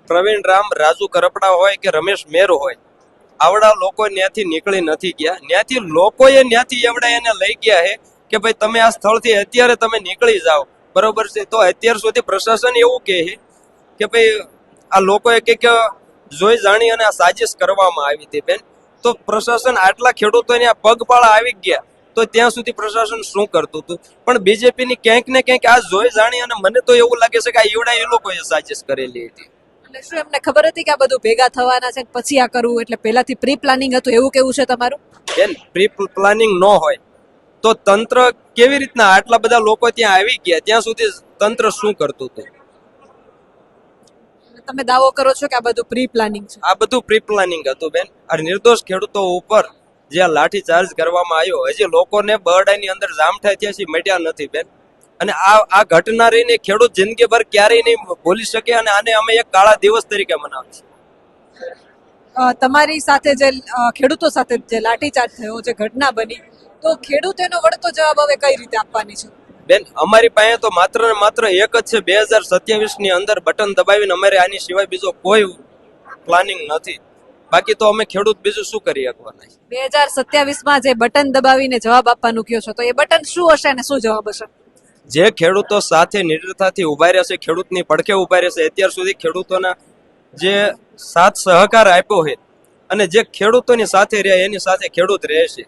પ્રવીણ રામ, રાજુ કરપડા હોય કે રમેશ મેર હોય, આવડા લોકો ત્યાંથી નીકળી નથી ગયા. ત્યાંથી લોકોએ ત્યાંથી એવડા એને લઈ ગયા છે કે ભાઈ તમે આ સ્થળથી અત્યારે તમે નીકળી જાઓ, બરોબર છે. તો અત્યાર સુધી પ્રશાસન એવું કહે છે કે ભાઈ આ લોકોએ કંઈક જોઈ જાણી અને આ સાજિશ કરવામાં આવી હતી બેન. તો પ્રશાસન આટલા ખેડૂતોને આ પગપાળા આવી ગયા તો ત્યાં સુધી પ્રશાસન શું કરતું હતું? પણ બીજેપીની ક્યાંક ને ક્યાંક આ જોઈ જાણી અને મને તો એવું લાગે છે કે આ એવડા એ લોકોએ સાજિશ કરેલી હતી. એટલે શું એમને ખબર હતી કે આ બધું ભેગા થવાના છે પછી આ કરવું, એટલે પહેલાથી પ્રી પ્લાનિંગ હતું એવું કેવું છે તમારું? બેન, પ્રી પ્લાનિંગ ન હોય તો તંત્ર કેવી રીતના આટલા બધા લોકો ત્યાં આવી ગયા ત્યાં સુધી તંત્ર શું કરતું હતું? તમે દાવો કરો છો કે આ બધું પ્રી પ્લાનિંગ છે? આ બધું પ્રી પ્લાનિંગ હતું બેન. આ નિર્દોષ ખેડૂતો ઉપર જે આ લાઠી ચાર્જ કરવામાં આવ્યો, હજી લોકોને બરડાની અંદર જામઠા થયા છે મટ્યા નથી બેન. અને આ ઘટના રહીને ખેડૂત જિંદગીભર ક્યારેય નહીં ભૂલી શકે અને આને અમે એક કાળા દિવસ તરીકે મનાવીશું. તમારી સાથે જે ખેડૂતો સાથે જે લાઠીચાર્જ થયો, જે ઘટના બની, તો ખેડૂત એનો વળતો જવાબ હવે કઈ રીતે આપવાની છે? બેન, અમારી પાસે તો માત્ર ને માત્ર એક જ છે. 2027 ની અંદર બટન દબાવીને અમારે આની સિવાય બીજો કોઈ પ્લાનિંગ નથી. બાકી તો અમે ખેડૂત બીજું શું કરી શકવાના? 2027માં જે બટન દબાવીને જવાબ આપવાનું કયો છો, તો એ બટન શું હશે અને શું જવાબ હશે? જે ખેડૂતો સાથે નિડરતાથી ઉભા રહેશે, ખેડૂતની પડખે ઉભા રહેશે, અત્યાર સુધી ખેડૂતોના જે સાથ સહકાર આપ્યો છે અને જે ખેડૂતોની સાથે રહે એની સાથે ખેડૂત રહેશે,